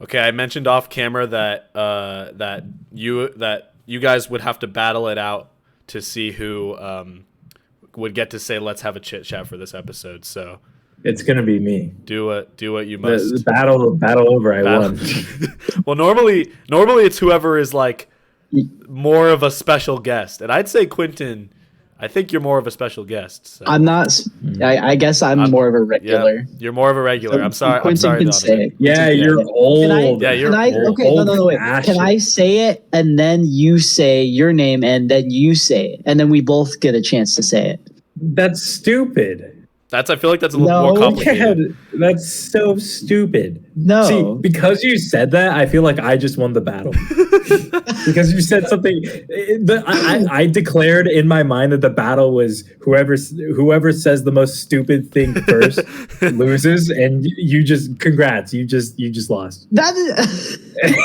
Okay, I mentioned off camera that that you guys would have to battle it out to see who would get to say let's have a chit chat for this episode. So It's gonna be me. do what you must. The battle over. I won. Well, normally it's whoever is like more of a special guest, and I'd say Quinton. I think you're more of a special guest. So. I'm not. I guess I'm more of a regular. Yeah, you're more of a regular. So I'm sorry. Quinton I'm sorry, can say Donovan. it. Yeah, Quinton you're can say it. old. Yeah, you're Can I? old. Okay, no, wait. Can I say it and then you say your name and then you say it and then we both get a chance to say it? That's stupid. I feel like that's a little more complicated. That's so stupid. No. See, because you said that, I feel like I just won the battle. Because you said something. I declared in my mind that the battle was whoever says the most stupid thing first loses, and you just congrats. You just lost. That is,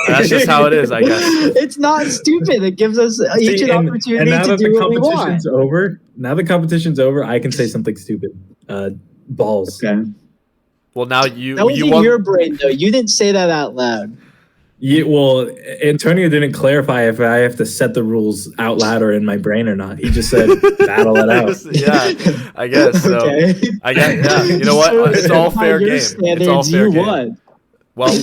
That's just how it is, I guess. it's not stupid. It gives us each an opportunity to do what we want. Now the competition's over. I can say something stupid. Balls. Okay. Well, now That was in your brain, though. You didn't say that out loud. Yeah, well, Antonio didn't clarify if I have to set the rules out loud or in my brain or not. He just said, battle it out. Yeah, I guess so. Okay. I guess, yeah. You know what? So It's all by fair your game. It's all standards, fair you game. won. Well,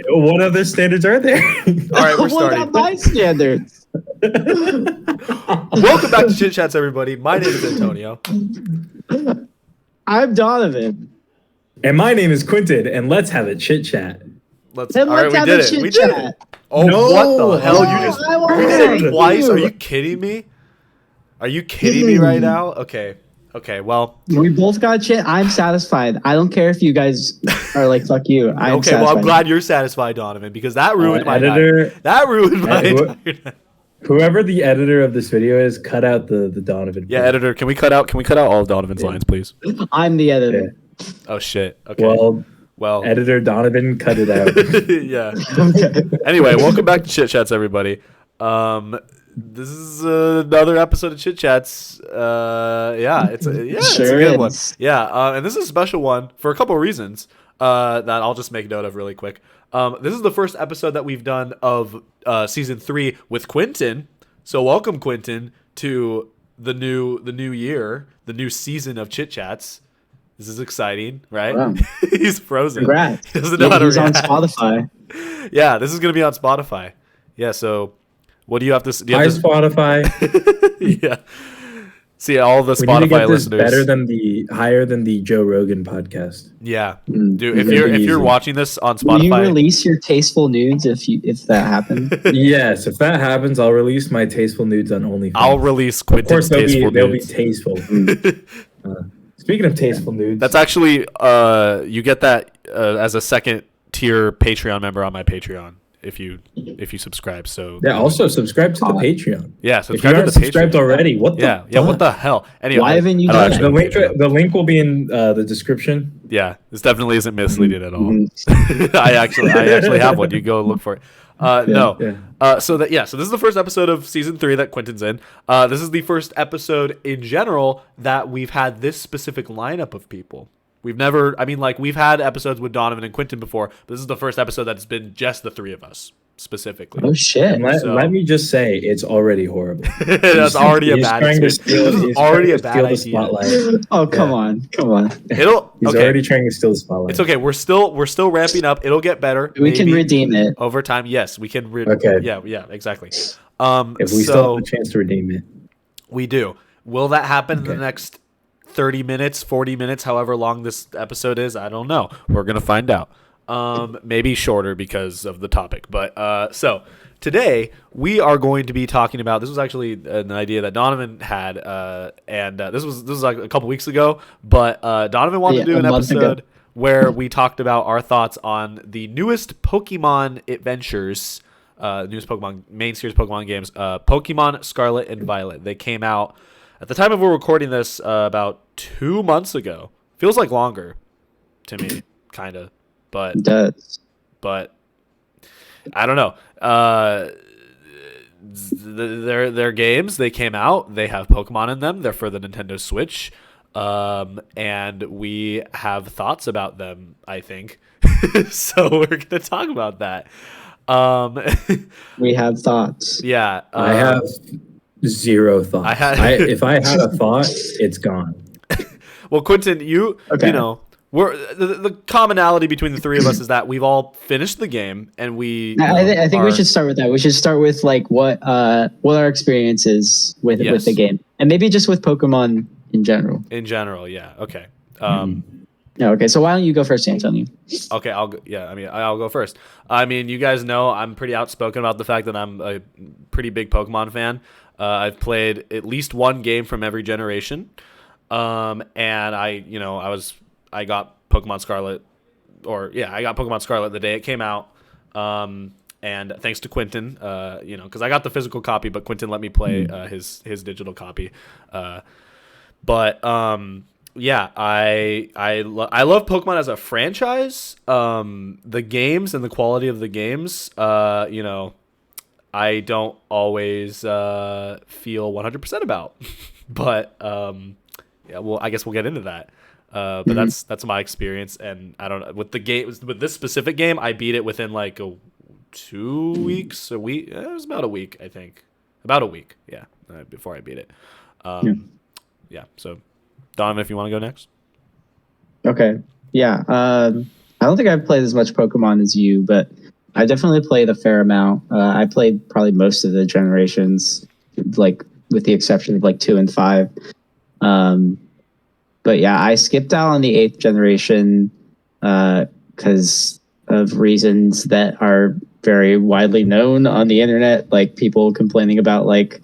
What other standards are there? all right, we're What starting. about my standards? Welcome back to Chit Chats, everybody. My name is Antonio. I'm Donavan. And my name is Quinton, and let's have a chit chat. Let's. Then All right, let's we have did a it. chit We did chat. it. Oh, No. what the hell? No, You just I want you did to it twice? you. Are you kidding me? Are you kidding me right now? Okay. Well. We both got shit. I'm satisfied. I don't care if you guys are like, fuck you. I'm Okay. satisfied. Well, I'm glad you're satisfied, Donovan, because that ruined my editor- night. That ruined my entire night. Whoever the editor of this video is, cut out the Donovan. Yeah, editor, can we cut out all of Donovan's lines, please? I'm the editor. Oh shit. Okay. Well, editor Donovan, cut it out. yeah. Anyway, welcome back to Chit Chats, everybody. This is another episode of Chit Chats. It's a good one. Yeah, and this is a special one for a couple of reasons that I'll just make note of really quick. This is the first episode that we've done of season 3 with Quinton. So welcome, Quinton, to the new year, the new season of Chit Chats. This is exciting, right? Wow. He's frozen. Congrats. He doesn't know how to He's on react. Spotify. Yeah, this is going to be on Spotify. Yeah, so what do you have to... Hi, Spotify. Yeah. See, all the We need to Spotify get this listeners... higher than the Joe Rogan podcast. Yeah. Mm. Dude, if you're watching this on Spotify... Will you release your tasteful nudes if that happens? Yes, if that happens, I'll release my tasteful nudes on OnlyFans. I'll release Of course, Quinton's tasteful they'll be nudes. tasteful. Speaking of tasteful nudes, That's actually... you get that as a second tier Patreon member on my Patreon if you subscribe. So yeah. Also, subscribe to the Patreon. yeah, If you subscribe to aren't the subscribed Patreon. already, what the Yeah, what the hell? Anyway, Why haven't you I don't done actually it? have a Patreon. The link will be in the description. Yeah, this definitely isn't misleading at all. Mhm. I actually have one. You go look for it. No. yeah. So this is the first episode of season 3 that Quinton's in. This is the first episode in general that we've had this specific lineup of people. We've had episodes with Donovan and Quinton before, but this is the first episode that's been just the 3 of us specifically. Oh shit! And let me just say, it's already horrible. That's already a He's bad trying to experience. steal- This is he's already trying a to bad steal the idea. spotlight. Oh come on! It'll He's okay. already trying to steal the spotlight. It's okay. We're still ramping up. It'll get better. We can maybe, redeem it. over time. Yes, we can. Okay. Yeah, exactly. If we still have a chance to redeem it. We do. Will that happen in Okay. the next 30 minutes, 40 minutes, however long this episode is? I don't know. We're going to find out. Maybe shorter because of the topic. But so today we are going to be talking about, this was actually an idea that Donovan had, and this was like a couple weeks ago, but Donovan wanted to do an episode where we talked about our thoughts on the newest Pokemon adventures, newest Pokemon main series Pokemon games, Pokemon Scarlet and Violet. They came out at the time of we're recording this about 2 months ago. Feels like longer to me, kind of, but It does. I don't know. They're games. They came out. They have Pokemon in them. They're for the Nintendo Switch, and we have thoughts about them. I think. So we're gonna talk about that. We have thoughts. Yeah, I have zero thoughts. If I had a thought, it's gone. Well, Quinton, you Okay. know, we're the commonality between the three of us is that we've all finished the game, and we. I think we should start with that. We should start with like what our experience is with the game, and maybe just with Pokemon in general. In general, yeah. Okay. No, okay. So why don't you go first, Antonio? Okay, I'll go, yeah. I mean, I'll go first. I mean, you guys know I'm pretty outspoken about the fact that I'm a pretty big Pokemon fan. I've played at least one game from every generation, and I got Pokemon Scarlet, I got Pokemon Scarlet the day it came out. And thanks to Quinton, because I got the physical copy, but Quinton let me play his digital copy. Yeah, I love Pokemon as a franchise. The games and the quality of the games, I don't always feel 100% about. But yeah, well, I guess we'll get into that. But that's my experience, and I don't know with the game. With this specific game, I beat it within like 2 weeks, a week. It was about a week, I think. About a week, yeah, before I beat it. Yeah. So, Donovan, if you want to go next. Okay. Yeah. I don't think I've played as much Pokemon as you, but I definitely played a fair amount. I played probably most of the generations, like with the exception of like 2 and 5. But yeah, I skipped out on the 8th generation because of reasons that are very widely known on the internet, like people complaining about like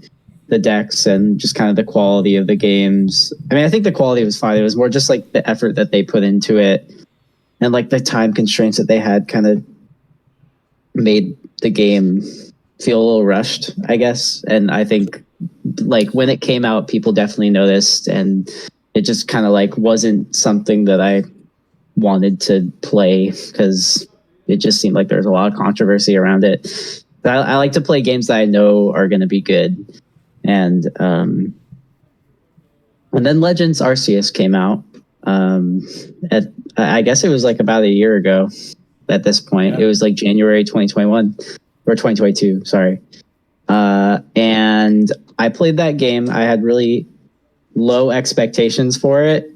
the decks and just kind of the quality of the games. I mean, I think the quality was fine. It was more just like the effort that they put into it and like the time constraints that they had kind of made the game feel a little rushed, I guess. And I think like when it came out, people definitely noticed, and it just kind of like wasn't something that I wanted to play because it just seemed like there's a lot of controversy around it. But I like to play games that I know are going to be good. And then Legends Arceus came out. I guess it was like about a year ago at this point. Yeah. It was like January 2021 or 2022, sorry. And I played that game. I had really low expectations for it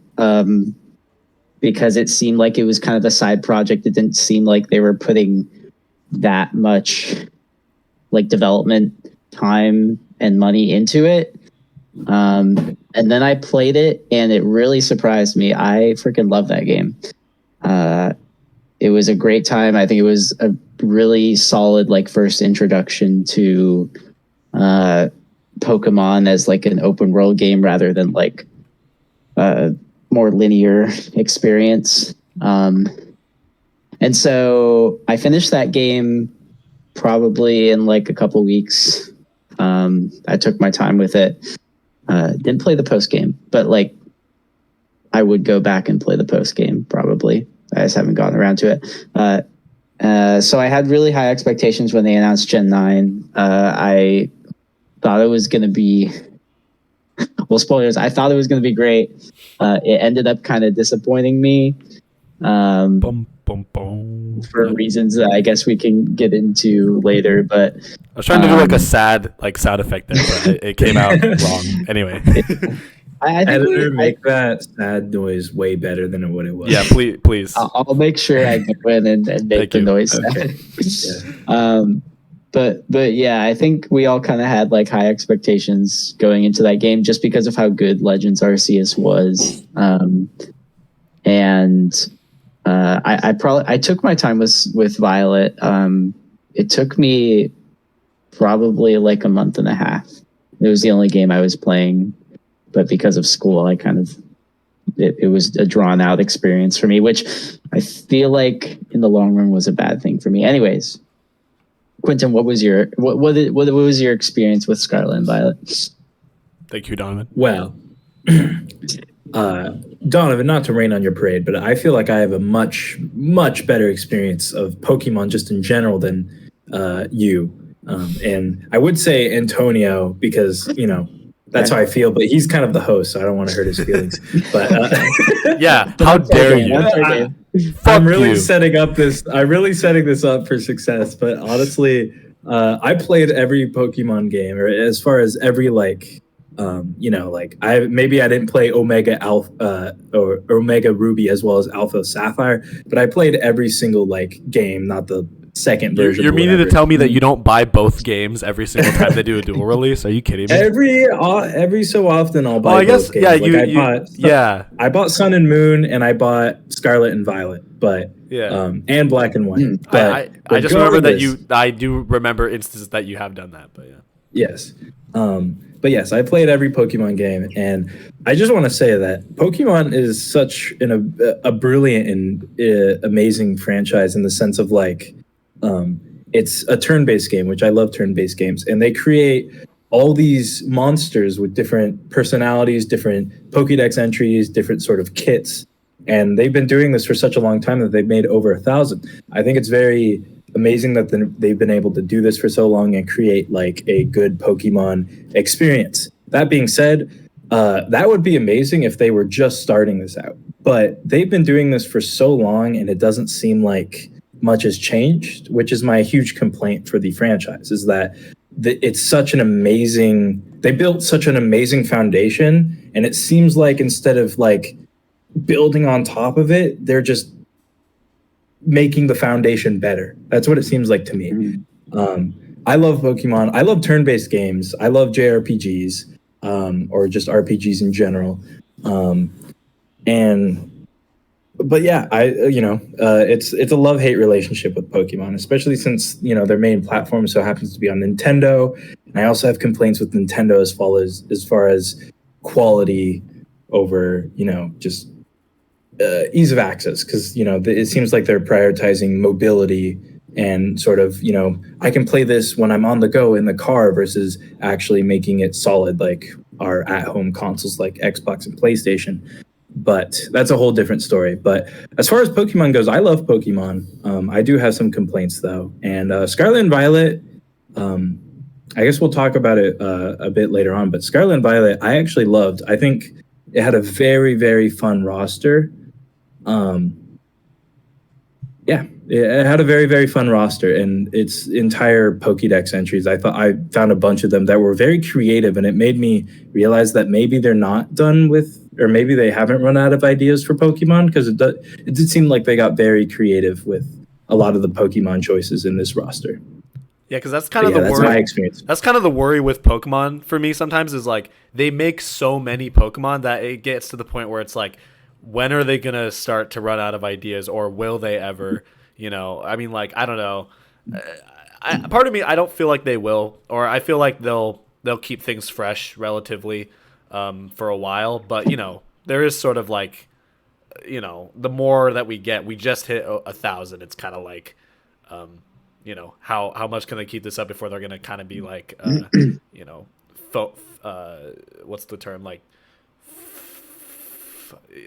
because it seemed like it was kind of a side project. It didn't seem like they were putting that much like development time and money into it. And then I played it and it really surprised me. I freaking love that game. It was a great time. I think it was a really solid like first introduction to Pokemon as like an open world game rather than like a more linear experience. And so I finished that game probably in like a couple weeks. I took my time with it. Didn't play the post game, but like I would go back and play the post game probably. I just haven't gotten around to it. So I had really high expectations when they announced Gen 9. I thought it was going to be, well, spoilers, I thought it was going to be great. It ended up kind of disappointing me for reasons that I guess we can get into later. But I was trying to do like a sad sound effect there, but it came out wrong. Anyway. I think we make that sad noise way better than what it was. Yeah, please. I'll make sure I go in and make the noise. Okay. Yeah. But yeah, I think we all kind of had like high expectations going into that game just because of how good Legends Arceus was. I took my time with Violet. It took me probably like a month and a half. It was the only game I was playing. But because of school, I kind of it was a drawn out experience for me, which I feel like in the long run was a bad thing for me. Anyways, Quinton, what was your experience with Scarlet and Violet? Thank you, Donovan. Well, Donovan, not to rain on your parade, but I feel like I have a much better experience of Pokemon just in general than you. And I would say Antonio because that's how I feel, but he's kind of the host, so I don't want to hurt his feelings. But yeah, how dare you? I'm really you. setting this up for success, but honestly, I played every Pokemon game, or as far as every like, like I didn't play Omega Alpha or Omega Ruby as well as Alpha Sapphire, but I played every single like game, not the second version. You're or meaning to whatever. tell me that you don't buy both games every single time they do a dual release? Are you kidding me? Every so often I'll buy. I guess both games. yeah. I bought Sun and Moon and I bought Scarlet and Violet, but and Black and White. But I just remember that I do remember instances that you have done that, but yeah. Yes. But yes, I played every Pokemon game, and I just want to say that Pokemon is such a brilliant and amazing franchise in the sense of like, it's a turn-based game, which I love turn-based games, and they create all these monsters with different personalities, different Pokédex entries, different sort of kits, and they've been doing this for such a long time that they've made over 1,000. I think it's very amazing that they've been able to do this for so long and create like a good Pokemon experience. That being said, that would be amazing if they were just starting this out, but they've been doing this for so long and it doesn't seem like much has changed, which is my huge complaint for the franchise, is that it's such an amazing, they built such an amazing foundation, and it seems like instead of like building on top of it, they're just making the foundation better. That's what it seems like to me. I love Pokemon. I love turn-based games. I love JRPGs, or just RPGs in general. But yeah, it's a love-hate relationship with Pokemon, especially since their main platform so happens to be on Nintendo. And I also have complaints with Nintendo as far as quality over just ease of access, because it seems like they're prioritizing mobility and sort of I can play this when I'm on the go in the car versus actually making it solid like our at-home consoles like Xbox and PlayStation. But that's a whole different story. But as far as Pokemon goes, I love Pokemon. I do have some complaints though, and Scarlet and Violet, I guess we'll talk about it a bit later on, but Scarlet and Violet I actually loved. I think it had a very, very fun roster. It had a very, very fun roster, and its entire Pokédex entries, I found a bunch of them that were very creative, and it made me realize that maybe they're not done with, or maybe they haven't run out of ideas for Pokemon, because it did seem like they got very creative with a lot of the Pokemon choices in this roster. Yeah, because that's kind of the worry. That's my experience. That's kind of the worry with Pokemon for me sometimes, is like they make so many Pokemon that it gets to the point where it's like, when are they going to start to run out of ideas, or will they ever? I mean, like, I don't know. Part of me, I don't feel like they will, or I feel like they'll keep things fresh relatively for a while. But, there is sort of like, the more that we get, we just hit 1,000. It's kind of like, how much can they keep this up before they're going to kind of be like, what's the term?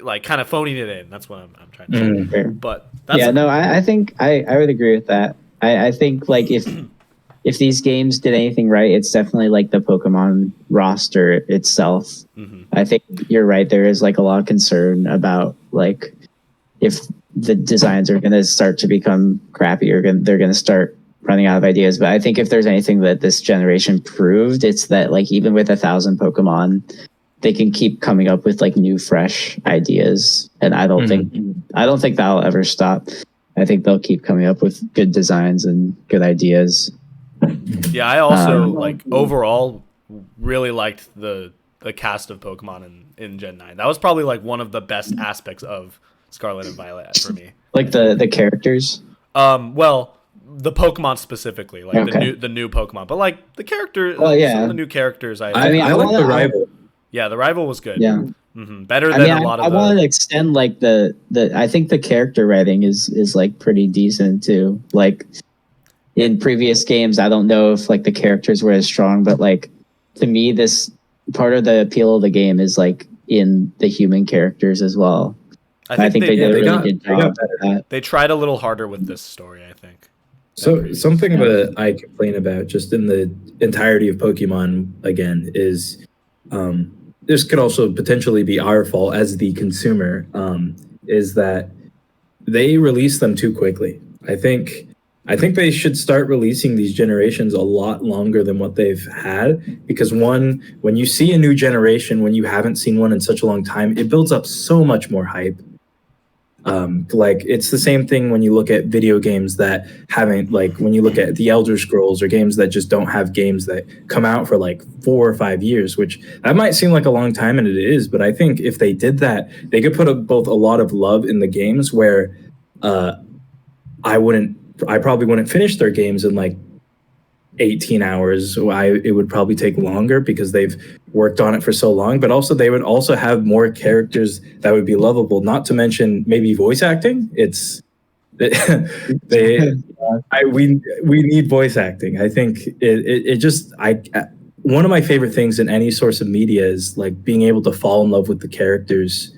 Like kind of phoning it in. That's what I'm trying to say. But that's I think I would agree with that. I think like if these games did anything right, it's definitely like the Pokemon roster itself. I think you're right. There is like a lot of concern about like if the designs are going to start to become crappy, or they're going to start running out of ideas. But I think if there's anything that this generation proved, it's that like even with 1,000 Pokemon, they can keep coming up with like new, fresh ideas, and I don't think that'll ever stop. I think they'll keep coming up with good designs and good ideas. Yeah, I also overall really liked the cast of Pokemon in Gen 9. That was probably like one of the best aspects of Scarlet and Violet for me. Like the characters. Well, the Pokemon specifically, like the new Pokemon, but like the character. Some of the new characters. I like the rival. Yeah, the rival was good. Yeah, better than a lot of. I want to extend like the. I think the character writing is like pretty decent too. Like in previous games, I don't know if like the characters were as strong, but like to me, this part of the appeal of the game is like in the human characters as well. I think they did a really good job at that. They tried a little harder with this story, I think. So something that I complain about just in the entirety of Pokemon again is. This could also potentially be our fault as the consumer, is that they release them too quickly. I think they should start releasing these generations a lot longer than what they've had, because one, when you see a new generation, when you haven't seen one in such a long time, it builds up so much more hype. Like it's the same thing when you look at video games that haven't, like when you look at the Elder Scrolls or games that just don't have games that come out for like 4 or 5 years, which that might seem like a long time, and it is, but I think if they did that, they could put both a lot of love in the games where I probably wouldn't finish their games in like 18 hours. It would probably take longer because they've worked on it for so long, but also they would also have more characters that would be lovable, not to mention maybe voice acting. We need voice acting. I think one of my favorite things in any source of media is like being able to fall in love with the characters,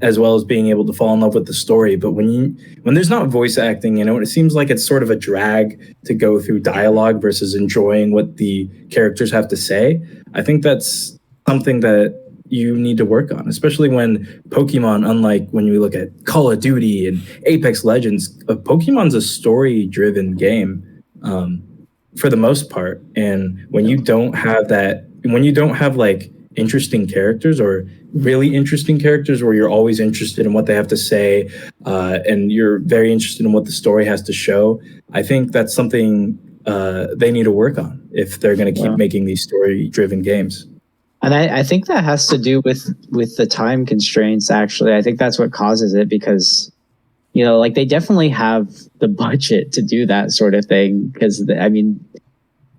as well as being able to fall in love with the story. But when there's not voice acting, it seems like it's sort of a drag to go through dialogue versus enjoying what the characters have to say. I think that's something that you need to work on, especially when Pokemon, unlike when you look at Call of Duty and Apex Legends, Pokemon's a story-driven game for the most part. And when you don't have like interesting characters, or really interesting characters where you're always interested in what they have to say, and you're very interested in what the story has to show, I think that's something they need to work on if they're going to keep making these story-driven games. And I think that has to do with the time constraints, actually. I think that's what causes it, because, like they definitely have the budget to do that sort of thing. Because,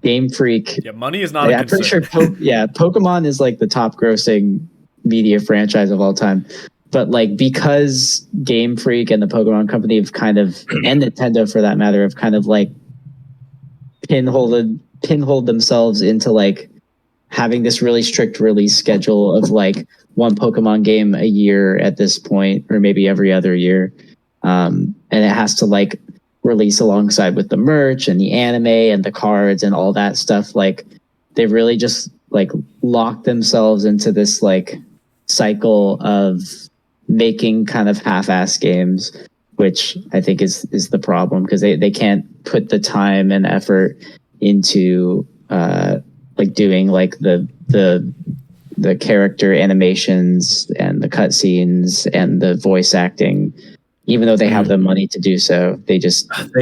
Game Freak... Yeah, money is not a I'm pretty concern. sure, Pokemon is like the top grossing media franchise of all time. But like, because Game Freak and the Pokemon Company have kind of, and Nintendo for that matter, have kind of like pinholed themselves into like having this really strict release schedule of like one Pokemon game a year at this point, or maybe every other year. And it has to like release alongside with the merch and the anime and the cards and all that stuff. Like they've really just like locked themselves into this like cycle of making kind of half-ass games, which I think is the problem, because they can't put the time and effort into like doing like the character animations and the cutscenes and the voice acting, even though they have the money to do so. They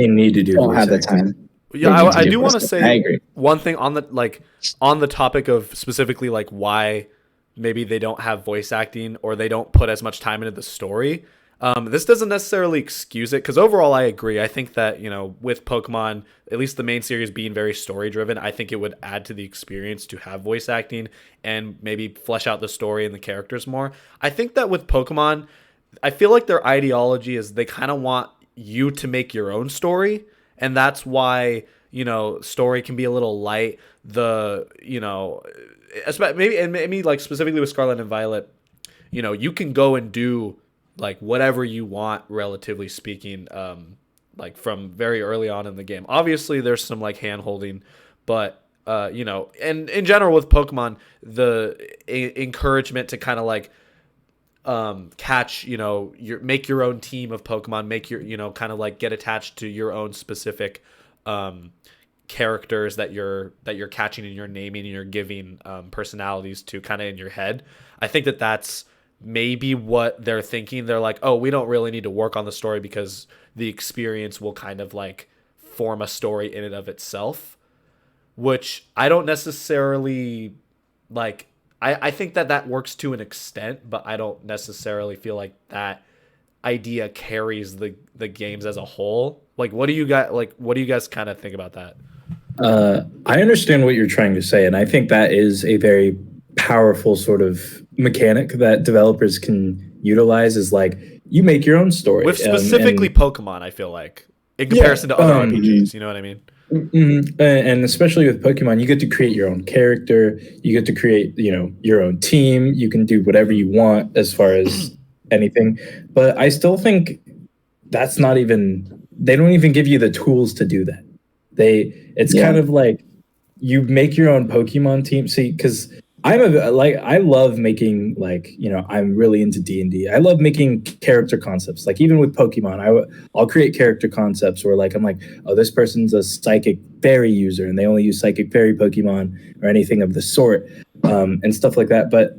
need to don't have the time. Yeah, I do want to say I agree. one thing on the topic of specifically like why maybe they don't have voice acting or they don't put as much time into the story. This doesn't necessarily excuse it, because overall I agree. I think that, with Pokemon, at least the main series being very story driven, I think it would add to the experience to have voice acting and maybe flesh out the story and the characters more. I think that with Pokemon, I feel like their ideology is they kind of want you to make your own story, and that's why, story can be a little light. Maybe like specifically with Scarlet and Violet, you can go and do like whatever you want, relatively speaking, like from very early on in the game. Obviously there's some like hand holding, but and in general with Pokemon, the encouragement to kind of like catch, make your own team of Pokemon, make your, kind of like get attached to your own specific characters that you're catching and you're naming and you're giving personalities to kind of in your head. I think that that's maybe what they're thinking. They're like, oh, we don't really need to work on the story because the experience will kind of like form a story in and of itself, which I don't necessarily like. I think that works to an extent, but I don't necessarily feel like that idea carries the games as a whole. Like, what do you guys kind of think about that? I understand what you're trying to say, and I think that is a very powerful sort of mechanic that developers can utilize, is like you make your own story. With specifically Pokemon, I feel like, in comparison to other RPGs, you know what I mean? Mm-hmm. And especially with Pokemon, you get to create your own character. You get to create, your own team. You can do whatever you want as far as anything. But I still think that's not even, they don't even give you the tools to do that. It's kind of like you make your own Pokemon team. See, because I love making I'm really into D&D. I love making character concepts. Like even with Pokemon, I'll create character concepts where I'm like, oh, this person's a psychic fairy user and they only use psychic fairy Pokemon or anything of the sort, and stuff like that. But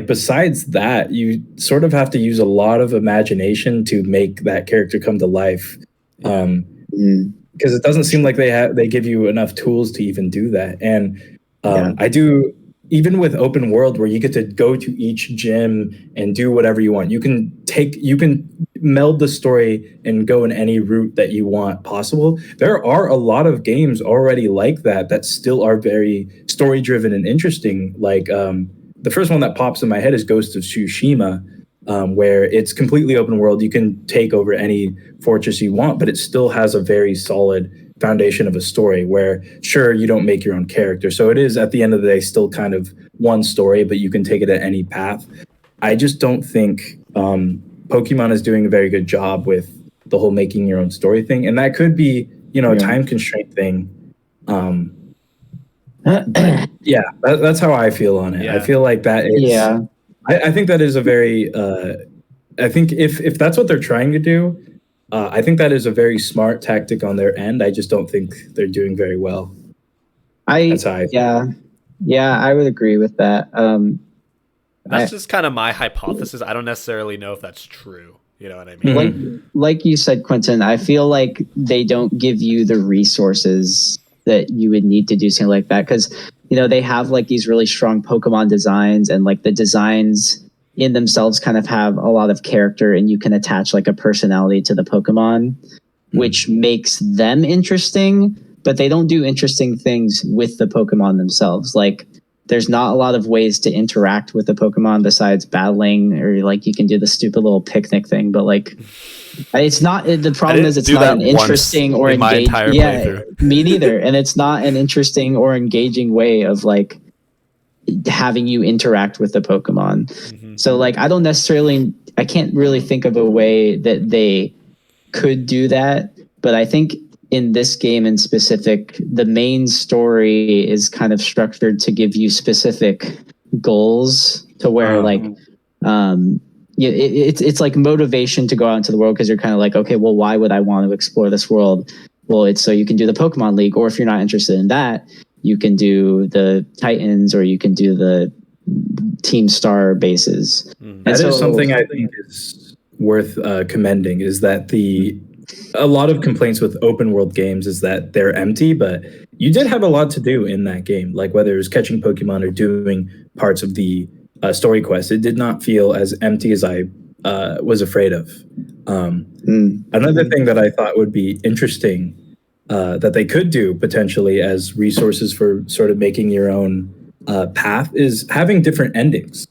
besides that, you sort of have to use a lot of imagination to make that character come to life. Because it doesn't seem like they give you enough tools to even do that. And I do, even with open world where you get to go to each gym and do whatever you want. You can meld the story and go in any route that you want possible. There are a lot of games already like that still are very story driven and interesting. The first one that pops in my head is Ghost of Tsushima, where it's completely open world. You can take over any fortress you want, but it still has a very solid foundation of a story where, sure, you don't make your own character. So it is, at the end of the day, still kind of one story, but you can take it at any path. I just don't think Pokemon is doing a very good job with the whole making your own story thing. And that could be, a time constraint thing. That's how I feel on it. Yeah. I feel like that is... Yeah. I think that is a very... I think if that's what they're trying to do, I think that is a very smart tactic on their end. I just don't think they're doing very well. That's how I feel. Yeah, I would agree with that. That's just kind of my hypothesis. I don't necessarily know if that's true. You know what I mean? Like you said, Quinton, I feel like they don't give you the resources that you would need to do something like that. Because, they have these really strong Pokemon designs, and the designs in themselves kind of have a lot of character, and you can attach a personality to the Pokemon, which makes them interesting, but they don't do interesting things with the Pokemon themselves. There's not a lot of ways to interact with the Pokemon besides battling, or you can do the stupid little picnic thing, but it's not, the problem is it's not an interesting or engaging. Yeah, me neither. And it's not an interesting or engaging way of having you interact with the Pokemon. So I can't really think of a way that they could do that. But I think in this game in specific, the main story is kind of structured to give you specific goals to where it's motivation to go out into the world, because you're kind of okay, well, why would I want to explore this world? Well, it's so you can do the Pokemon League, or if you're not interested in that, you can do the Titans, or you can do the Team Star bases. That is something I think is worth commending, is that a lot of complaints with open world games is that they're empty, but you did have a lot to do in that game, whether it was catching Pokemon or doing parts of the story quest. It did not feel as empty as I was afraid of. Another thing that I thought would be interesting that they could do potentially as resources for sort of making your own path is having different endings.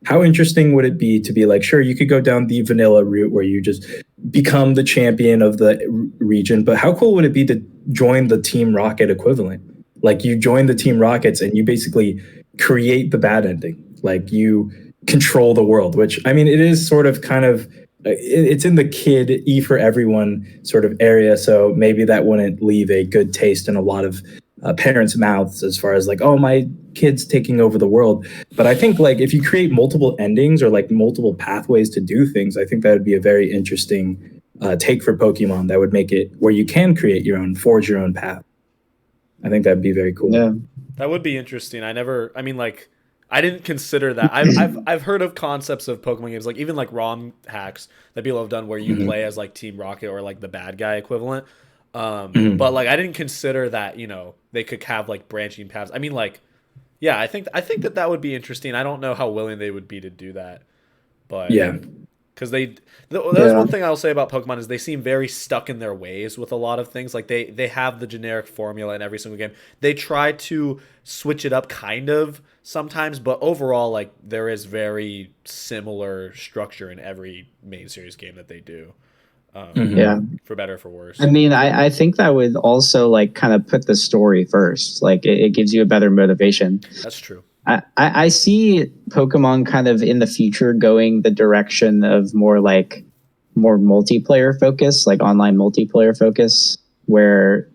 How interesting would it be to be sure, you could go down the vanilla route where you just become the champion of the region, but how cool would it be to join the Team Rocket equivalent? You join the Team Rockets and you basically create the bad ending. You control the world, which, I mean, it is sort of kind of, it's in the kid E for everyone sort of area. So maybe that wouldn't leave a good taste in a lot of parents' mouths as far as oh, my kid's taking over the world. But I think if you create multiple endings or multiple pathways to do things, I think that would be a very interesting take for Pokemon that would make it where you can forge your own path. I think that'd be very cool. Yeah, that would be interesting. I didn't consider that. I've heard of concepts of Pokemon games, even ROM hacks that people have done where you play as Team Rocket or the bad guy equivalent. But I didn't consider that they could have branching paths. I mean I think that would be interesting. I don't know how willing they would be to do that, but because there's one thing I'll say about Pokemon is they seem very stuck in their ways with a lot of things. They have the generic formula in every single game. They try to switch it up kind of sometimes, but overall there is very similar structure in every main series game that they do. For better or for worse. I mean, I think that would also kind of put the story first. It gives you a better motivation. That's true. I see Pokemon kind of in the future going the direction of more multiplayer focus, online multiplayer focus, where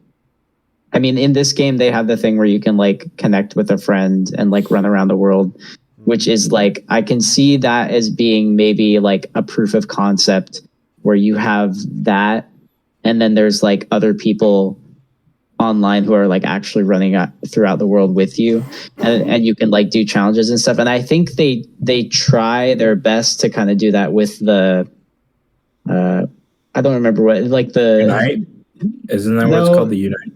I mean, in this game, they have the thing where you can like connect with a friend and like run around the world, which is like, I can see that as being maybe like a proof of concept where you have that. And then there's like other people online who are like actually running throughout the world with you, and you can like do challenges and stuff. And I think they try their best to kind of do that with the, I don't remember what, like the Unite? Isn't that what it's called, the Unite?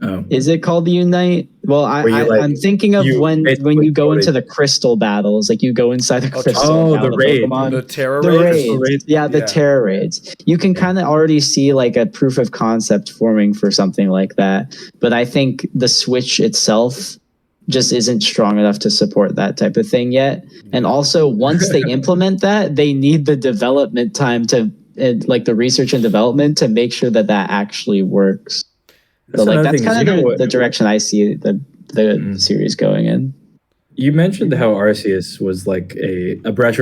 Oh. Is it called the Unite? Well, I'm thinking of when you go into the crystal battles, like you go inside the crystal. The raid, Pokemon. The terror raids. Yeah, the terror raids. You can kind of already see like a proof of concept forming for something like that. But I think the Switch itself just isn't strong enough to support that type of thing yet. And also, once they implement that, they need the development time to like the research and development to make sure that actually works. So like that's kind of the direction I see the series going in. You mentioned how Arceus was like a breath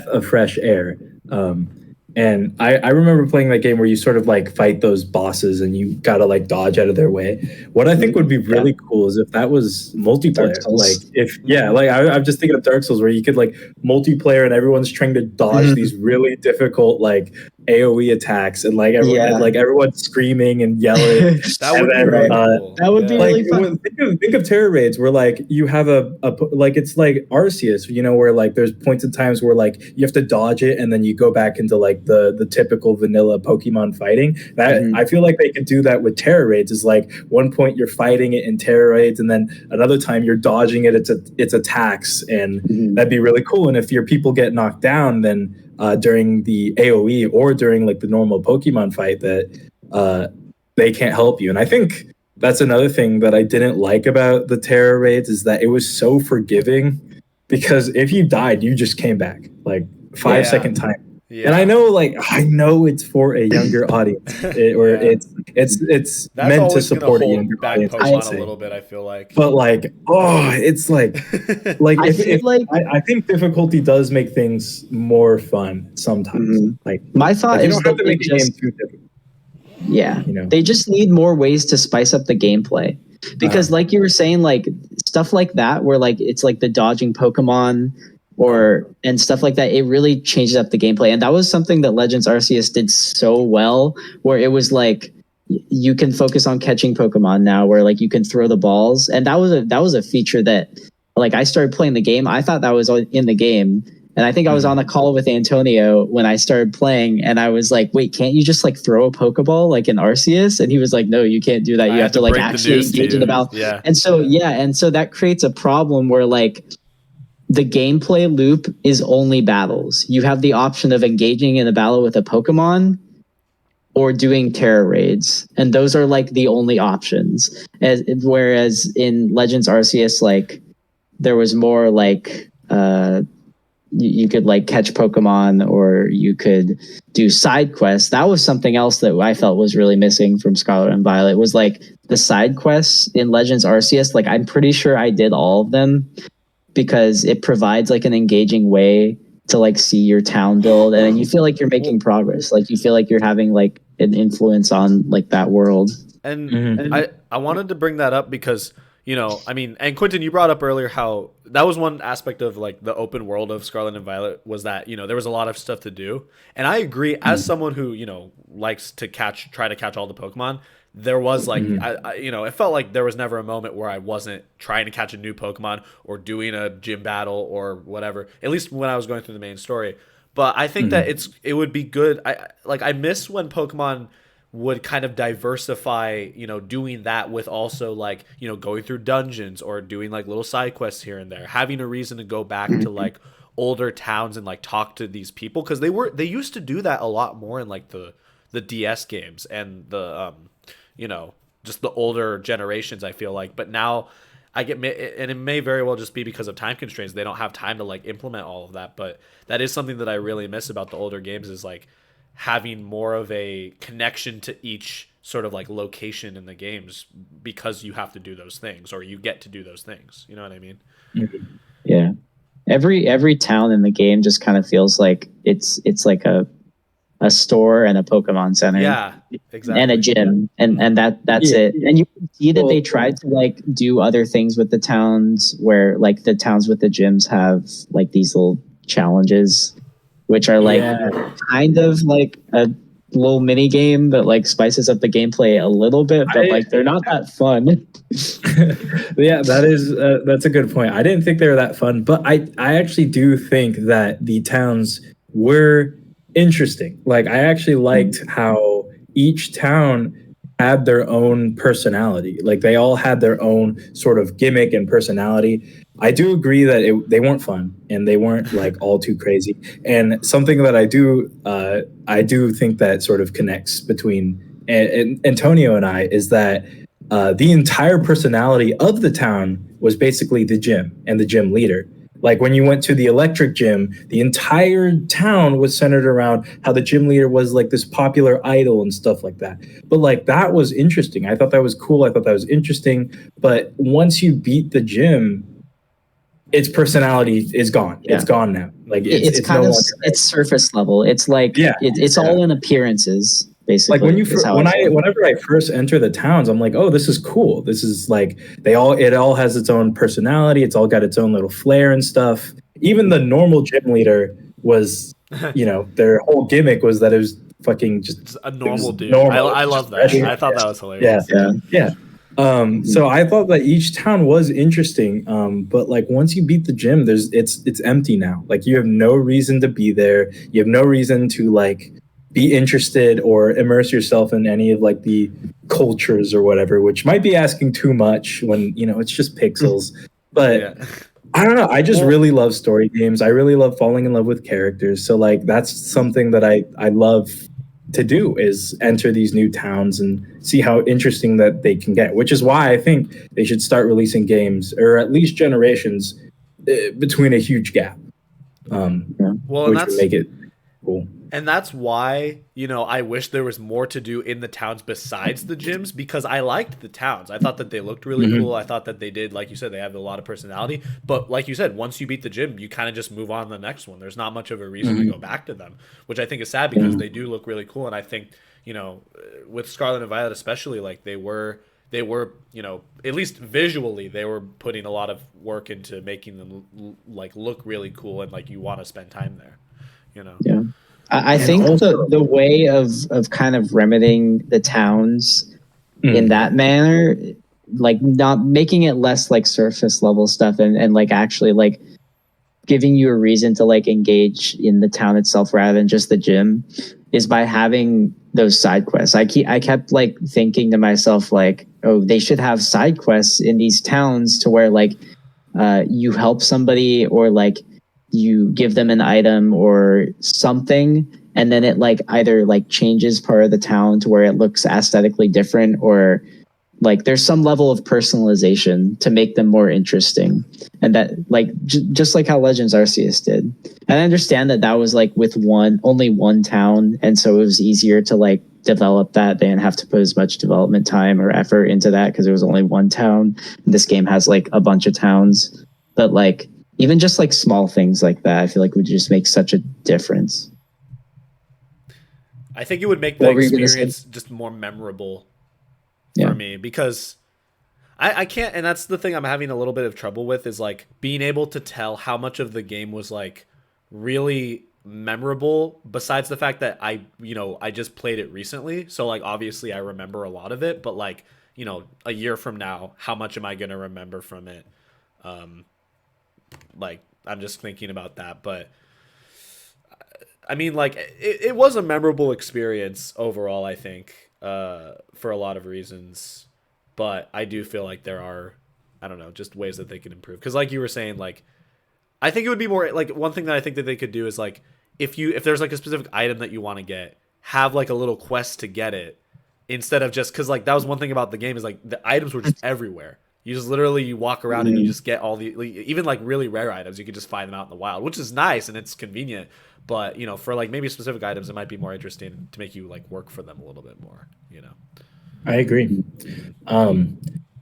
of fresh air. And I remember playing that game where you sort of like fight those bosses and you gotta like dodge out of their way. What I think would be really cool is if that was multiplayer. Like I'm just thinking of Dark Souls where you could like multiplayer and everyone's trying to dodge these really difficult like AoE attacks and like everyone's screaming and yelling. That would be really cool. That would be really fun. Think of terror raids where like you have a like it's like Arceus, you know, where like there's points in times where like you have to dodge it and then you go back into like the typical vanilla Pokemon fighting. That I feel like they could do that with terror raids. Is like one point you're fighting it in terror raids and then another time you're dodging its attacks, and that'd be really cool. And if your people get knocked down, then during the AoE or during like the normal Pokemon fight, that they can't help you. And I think that's another thing that I didn't like about the terror raids is that it was so forgiving, because if you died, you just came back like 5-second time. Yeah. And I know it's for a younger audience, it's meant to support a younger audience. Pokemon a little bit, I feel like. But like, it's like I think difficulty does make things more fun sometimes. Like my thought is you don't have to make the game too difficult. Yeah, you know? They just need more ways to spice up the gameplay, because like you were saying, like stuff like that where like it's like the dodging Pokemon and stuff like that, it really changes up the gameplay. And that was something that Legends Arceus did so well, where it was like you can focus on catching Pokemon now, where like you can throw the balls. And that was a feature that like I started playing the game, I thought that was in the game. And I think I was on a call with Antonio when I started playing, and I was like, wait, can't you just like throw a Pokeball like in Arceus? And he was like, no, you can't do that. You have to like actually engage in the battle. Yeah. And so that creates a problem where like the gameplay loop is only battles. You have the option of engaging in a battle with a Pokemon or doing terror raids. And those are like the only options. Whereas in Legends Arceus, like there was more like you could like catch Pokemon or you could do side quests. That was something else that I felt was really missing from Scarlet and Violet, was like the side quests in Legends Arceus. Like I'm pretty sure I did all of them, because it provides like an engaging way to like see your town build, and you feel like you're making progress. Like you feel like you're having like an influence on like that world. And I wanted to bring that up because, you know, I mean, and Quinton, you brought up earlier how that was one aspect of like the open world of Scarlet and Violet, was that, you know, there was a lot of stuff to do. And I agree, as someone who, you know, likes to try to catch all the Pokemon, there was like, I you know, it felt like there was never a moment where I wasn't trying to catch a new Pokemon or doing a gym battle or whatever, at least when I was going through the main story. But I think that it would be good. I miss when Pokemon would kind of diversify, you know, doing that with also like, you know, going through dungeons or doing like little side quests here and there, having a reason to go back to like older towns and like talk to these people, because they used to do that a lot more in like the DS games and the you know, just the older generations, I feel like. But now and it may very well just be because of time constraints, they don't have time to like implement all of that. But that is something that I really miss about the older games, is like having more of a connection to each sort of like location in the games, because you have to do those things, or you get to do those things. You know what I mean? Yeah. Every town in the game just kind of feels like it's like a a store and a Pokemon Center. Yeah, exactly. And a gym, and that's it. And you can see that they tried to like do other things with the towns, where like the towns with the gyms have like these little challenges, which are like kind of like a little mini game that like spices up the gameplay a little bit, but like they're not that fun. Yeah, that's a good point. I didn't think they were that fun, but I actually do think that the towns were interesting. Like I actually liked how each town had their own personality. Like they all had their own sort of gimmick and personality. I do agree that they weren't fun and they weren't like all too crazy. And something that I do think that sort of connects between Antonio and I is that the entire personality of the town was basically the gym and the gym leader. Like when you went to the electric gym, the entire town was centered around how the gym leader was like this popular idol and stuff like that. But like that was interesting. I thought that was cool. I thought that was interesting. But once you beat the gym, its personality is gone. Yeah. It's gone now. Like it's kind of it's surface level. It's like it's all in appearances. Basically, like whenever I first enter the towns, I'm like, oh, this is cool. This is like it all has its own personality. It's all got its own little flair and stuff. Even the normal gym leader was, their whole gimmick was that it was fucking just a normal dude. I love that. I thought that was hilarious. Yeah. So I thought that each town was interesting. But like once you beat the gym, it's empty now. Like you have no reason to be there. You have no reason to like be interested or immerse yourself in any of like the cultures or whatever, which might be asking too much when, it's just pixels. But I don't know. I just really love story games. I really love falling in love with characters. So like, that's something that I love to do, is enter these new towns and see how interesting that they can get, which is why I think they should start releasing games, or at least generations between a huge gap. Which would make it cool. And that's why, I wish there was more to do in the towns besides the gyms, because I liked the towns. I thought that they looked really cool. I thought that they did, like you said, they have a lot of personality. But like you said, once you beat the gym, you kind of just move on to the next one. There's not much of a reason to go back to them, which I think is sad because they do look really cool. And I think, with Scarlet and Violet especially, like they were, at least visually, they were putting a lot of work into making them like look really cool and like you want to spend time there, Yeah. I think the way of kind of remedying the towns in that manner, like not making it less like surface level stuff and like actually like giving you a reason to like engage in the town itself rather than just the gym, is by having those side quests. I kept like thinking to myself like, oh, they should have side quests in these towns to where like you help somebody or like you give them an item or something, and then it like either like changes part of the town to where it looks aesthetically different, or like there's some level of personalization to make them more interesting. And that like just like how Legends Arceus did. And I understand that was like with only one town, and so it was easier to like develop that. They didn't have to put as much development time or effort into that because there was only one town. This game has like a bunch of towns, but like even just like small things like that, I feel like would just make such a difference. I think it would make the experience just more memorable for me, because I can't, and that's the thing I'm having a little bit of trouble with, is like being able to tell how much of the game was like really memorable, besides the fact that I just played it recently. So like, obviously I remember a lot of it, but like, a year from now, how much am I going to remember from it? Like, I'm just thinking about that, but I mean, like, it was a memorable experience overall, I think, for a lot of reasons, but I do feel like there are, I don't know, just ways that they can improve. Because like you were saying, like, I think it would be more, like, one thing that I think that they could do is, like, if there's, like, a specific item that you want to get, have, like, a little quest to get it, instead of just, because, like, that was one thing about the game, is, like, the items were just everywhere. You just literally, you walk around and you just get all the, even like really rare items, you could just find them out in the wild, which is nice and it's convenient. But, for like maybe specific items, it might be more interesting to make you like work for them a little bit more, I agree. I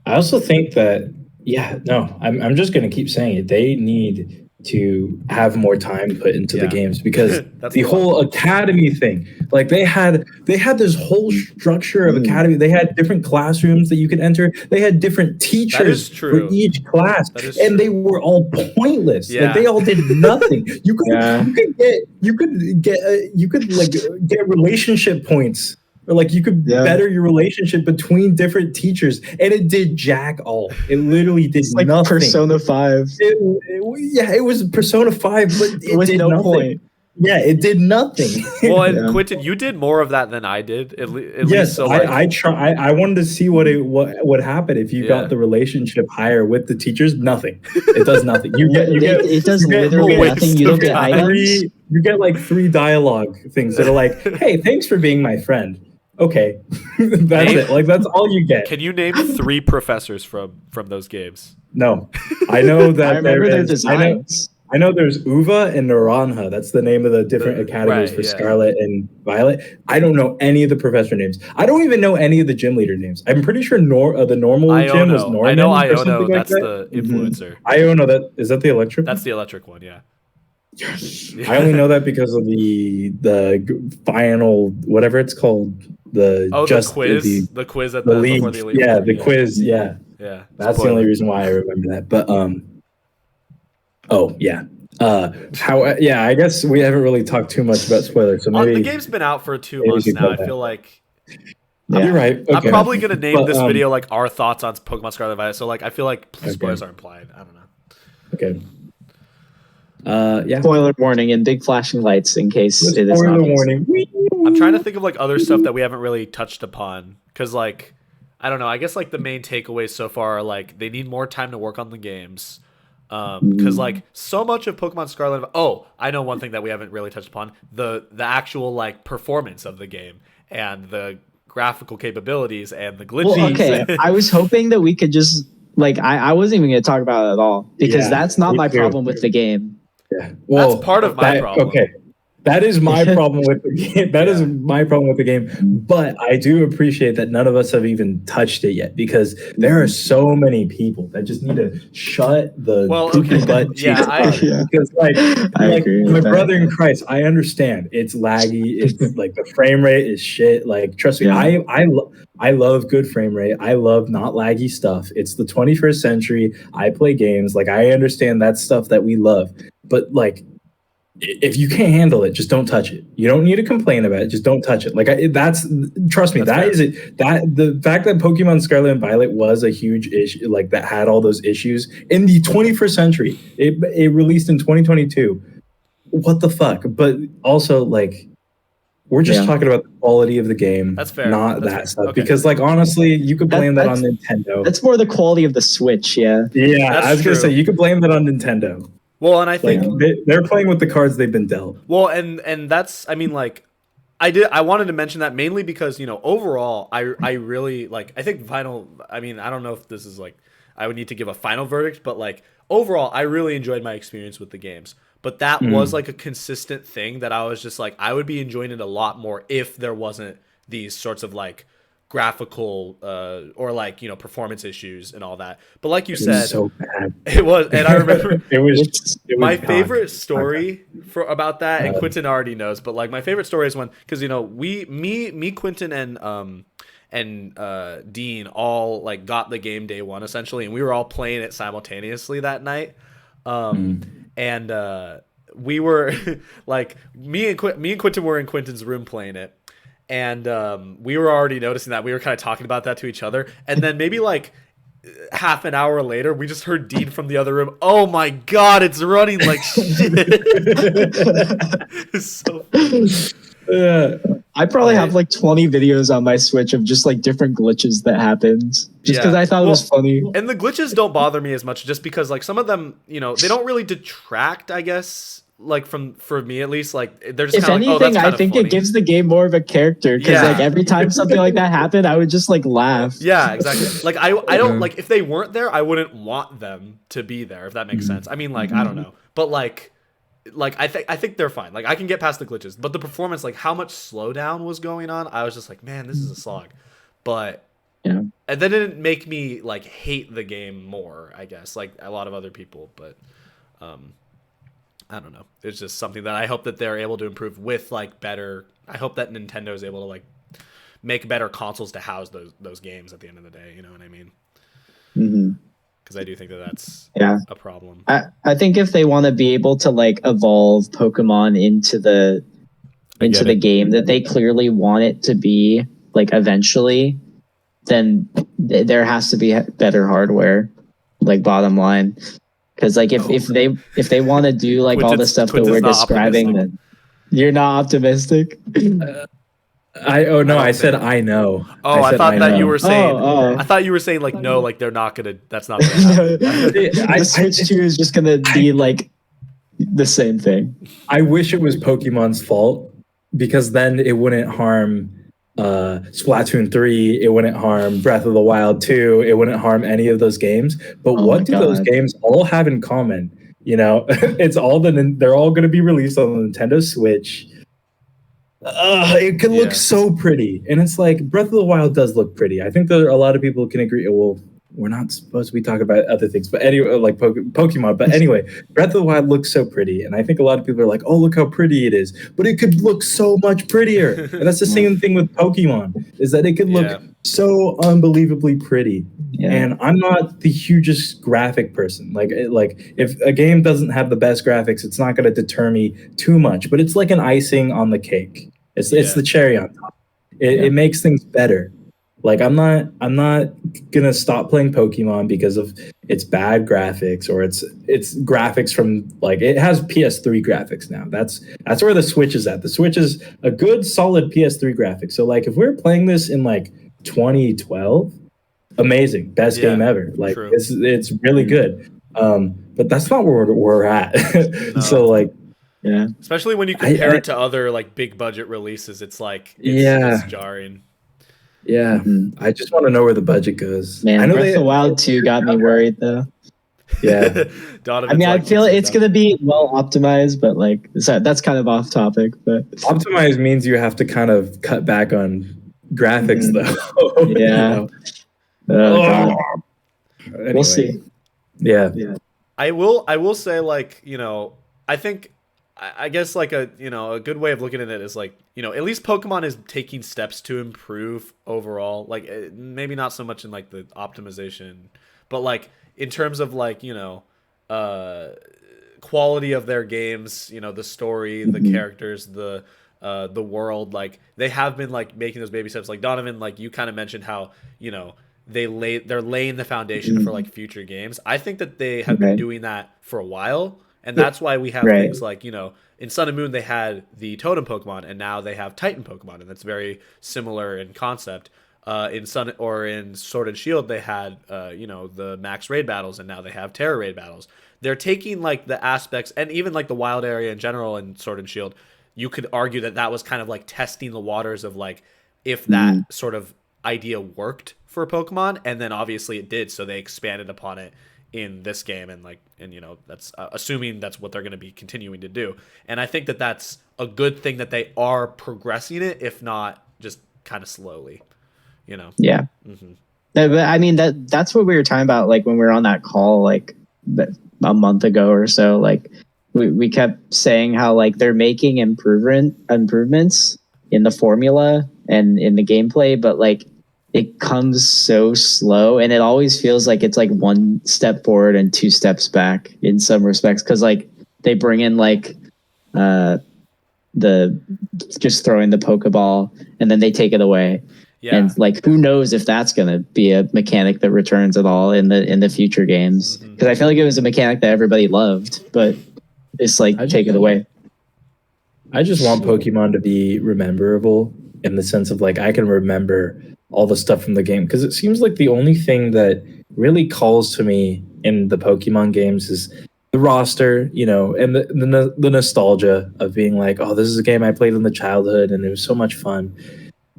also think that, I'm just going to keep saying it. They need to have more time put into the games, because That's the a lot. whole academy thing, like they had this whole structure of academy. They had different classrooms that you could enter. They had different teachers for each class, and they were all pointless. Yeah. Like they all did nothing. You could get relationship points, or like you could better your relationship between different teachers, and it did jack all. It literally did like nothing. Persona 5. It was Persona 5, but it with did no nothing. point. Yeah, it did nothing. Well, and Quinton, you did more of that than I did. At Yes, least so like, I wanted to see what would happen if you got the relationship higher with the teachers. Nothing. It does nothing. It does literally nothing. You don't get items. You get like 3 dialogue things that are like, "Hey, thanks for being my friend." Okay, that's it. Like that's all you get. Can you name 3 professors from those games? No, I know that I remember their designs. I know there's Uva and Naranja. That's the name of the different academies for Scarlet and Violet. I don't know any of the professor names. I don't even know any of the gym leader names. I'm pretty sure the normal gym was Norman. I know Iono. That's the influencer. Iono, is that the electric? That's the electric one, yeah. Yes. I only know that because of the final, whatever it's called. The quiz. The quiz at the league. Before the elite. Yeah, the quiz. Yeah. Yeah. That's the only reason why I remember that. But I guess we haven't really talked too much about spoilers. So maybe the game's been out for 2 months now. I feel like you're right. Okay. I'm probably gonna name this video like our thoughts on Pokemon Scarlet and Violet. So like I feel like spoilers are implied. I don't know. Okay. Spoiler warning and big flashing lights in case it is spoiler obvious. warning. I'm trying to think of like other stuff that we haven't really touched upon, because like I don't know. I guess like the main takeaways so far are like they need more time to work on the games. Because like so much of Pokemon Scarlet. Oh, I know one thing that we haven't really touched upon: the actual like performance of the game and the graphical capabilities and the glitches. Well, okay, I was hoping that we could just like I wasn't even going to talk about it at all, because that's not my problem with the game. Yeah, well, that's part of my problem. Okay. That is my problem with the game. That is my problem with the game. But I do appreciate that none of us have even touched it yet, because there are so many people that just need to shut the butt. Because I agree my brother in Christ, I understand it's laggy. It's like the frame rate is shit. Like trust me, I love good frame rate. I love not laggy stuff. It's the 21st century. I play games. Like I understand that stuff that we love. But like, if you can't handle it, just don't touch it. You don't need to complain about it. Just don't touch it. Like trust me, that is it. That the fact that Pokemon Scarlet and Violet was a huge issue, like that had all those issues in the 21st century. It released in 2022. What the fuck? But also like, we're just talking about the quality of the game. That's fair. Not That's that fair. stuff. Okay. Because like honestly, you could blame that on Nintendo. That's more the quality of the Switch. Yeah. Yeah, That's I was gonna true. say you could blame that on Nintendo. Well, and I think they're playing with the cards they've been dealt. Well, and that's, I mean, like, I wanted to mention that mainly because, you know, overall, I really, like, I think I don't know if this is, like, I would need to give a final verdict, but, like, overall, I really enjoyed my experience with the games. But that was, like, a consistent thing that I was just, like, I would be enjoying it a lot more if there wasn't these sorts of, like, graphical or like, you know, performance issues and all that. But like you said, so bad. It was, and I remember it was my bad. favorite story about that, and Quinton already knows, but like my favorite story is when, because you know, me Quinton and Dean all like got the game day one essentially, and we were all playing it simultaneously that night. And we were like me and Quinton were in Quinton's room playing it. And we were already noticing that. We were kind of talking about that to each other. And then maybe like half an hour later, we just heard Dean from the other room. Oh my God, it's running like shit. It's so funny. I probably have like 20 videos on my Switch of just like different glitches that happened. Just because I thought it was funny. And the glitches don't bother me as much just because like some of them, you know, they don't really detract, I guess. Like for me at least, like they're just if kind of anything, like, oh, that's I think funny. it gives the game more of a character, because like every time something like that happened, I would just like laugh. Yeah, exactly. Like I don't like, if they weren't there, I wouldn't want them to be there, if that makes sense. I mean, like I don't know, but like I think they're fine. Like I can get past the glitches, but the performance, like how much slowdown was going on, I was just like, man, this is a slog. But and that didn't make me like hate the game more, I guess, like a lot of other people. But I don't know. It's just something that I hope that they're able to improve with like better. I hope that Nintendo is able to like make better consoles to house those games at the end of the day. You know what I mean? Mm-hmm. Because I do think that that's a problem. I think if they want to be able to like evolve Pokemon into the game that they clearly want it to be, like eventually, then there has to be better hardware, like bottom line. Because like if they want to do like all the stuff that we're describing, then you're not optimistic. I said I know. Oh, I thought that you were saying. Oh. I thought you were saying like no, like they're not gonna. That's not gonna happen. The Switch 2 is just gonna be like the same thing. I wish it was Pokemon's fault, because then it wouldn't harm Splatoon 3, it wouldn't harm Breath of the Wild 2, it wouldn't harm any of those games. But what do those games all have in common? You know, it's all they're all going to be released on the Nintendo Switch. It can look so pretty, and it's like Breath of the Wild does look pretty. I think that a lot of people can agree. Well, we're not supposed to be talking about other things, but anyway, like Pokemon. But anyway, Breath of the Wild looks so pretty, and I think a lot of people are like, "Oh, look how pretty it is," but it could look so much prettier. And that's the same thing with Pokemon, is that it could look so unbelievably pretty. Yeah. And I'm not the hugest graphic person. Like if a game doesn't have the best graphics, it's not going to deter me too much. But it's like an icing on the cake. It's the cherry on top. It makes things better. Like I'm not gonna stop playing Pokemon because of its bad graphics or its graphics from, like, it has PS3 graphics now. That's where the Switch is at. The Switch is a good solid PS3 graphics. So like if we're playing this in like 2012, amazing, best game ever. Like it's really good. But that's not where we're at. No. So like. Yeah. Especially when you compare it to other like big budget releases, it's like it's jarring. Yeah, I just want to know where the budget goes. Man, I know Breath of the Wild 2 got me worried though. Yeah, I mean, I feel it's gonna be well optimized, but like that's kind of off topic. But optimized means you have to kind of cut back on graphics, though. Yeah. Anyway. We'll see. Yeah. I will say, like, you know, I think. I guess like a good way of looking at it is like, you know, at least Pokemon is taking steps to improve overall. Like maybe not so much in like the optimization, but like in terms of like, you know, quality of their games, you know, the story, the characters, the world. Like they have been like making those baby steps. Like Donavan, like you kind of mentioned how, you know, they're laying the foundation for like future games. I think that they have been doing that for a while. And that's why we have things like, you know, in Sun and Moon they had the Totem Pokemon, and now they have Titan Pokemon, and that's very similar in concept. In Sword and Shield they had, you know, the Max Raid battles, and now they have Terra Raid battles. They're taking like the aspects, and even like the wild area in general in Sword and Shield, you could argue that was kind of like testing the waters of like if that sort of idea worked for Pokemon, and then obviously it did, so they expanded upon it in this game, and you know, that's assuming that's what they're going to be continuing to do. And I think that that's a good thing that they are progressing it, if not just kind of slowly, you know. Yeah. But I mean that's what we were talking about, like when we were on that call like a month ago or so. Like we kept saying how like they're making improvements in the formula and in the gameplay, but like it comes so slow, and it always feels like it's like one step forward and two steps back in some respects. Cause like they bring in like the just throwing the Pokeball and then they take it away. Yeah. And like, who knows if that's going to be a mechanic that returns at all in the future games. Cause I feel like it was a mechanic that everybody loved, but it's like take it away. I just want Pokemon to be rememberable in the sense of like, I can remember all the stuff from the game, because it seems like the only thing that really calls to me in the Pokemon games is the roster, you know, and the nostalgia of being like, oh, this is a game I played in the childhood and it was so much fun.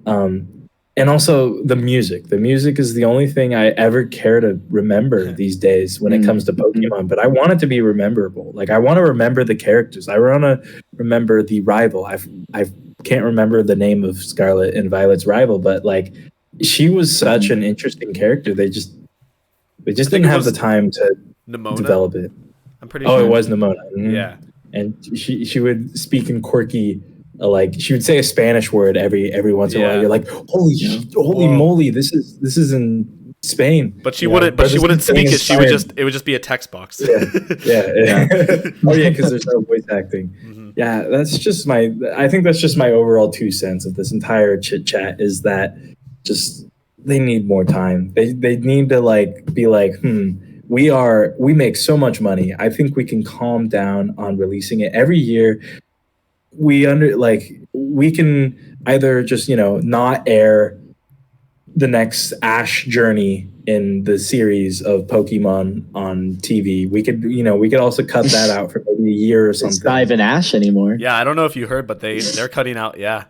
And also the music. The music is the only thing I ever care to remember these days when it comes to Pokemon. But I want it to be rememberable. Like I want to remember the characters. I want to remember the rival. I can't remember the name of Scarlet and Violet's rival, but like she was such an interesting character. They just didn't have the time to develop it. I'm pretty sure. Oh, it was Nimona. Yeah. and she would speak in quirky, like she would say a Spanish word every once in a while. You're like, holy moly, this is in Spain. But she wouldn't. But she wouldn't speak it. She would just. It would just be a text box. Yeah. Oh yeah, because there's no voice acting. Mm-hmm. Yeah, that's just my. I think that's just my overall 2 cents of this entire chit chat is that just they need more time. They need to like be like, we make so much money. I think we can calm down on releasing it every year. We can either just not air the next Ash journey in the series of Pokemon on TV. We could also cut that out for maybe a year or something. It's not even Ash anymore. Yeah, I don't know if you heard, but they're cutting out. Yeah,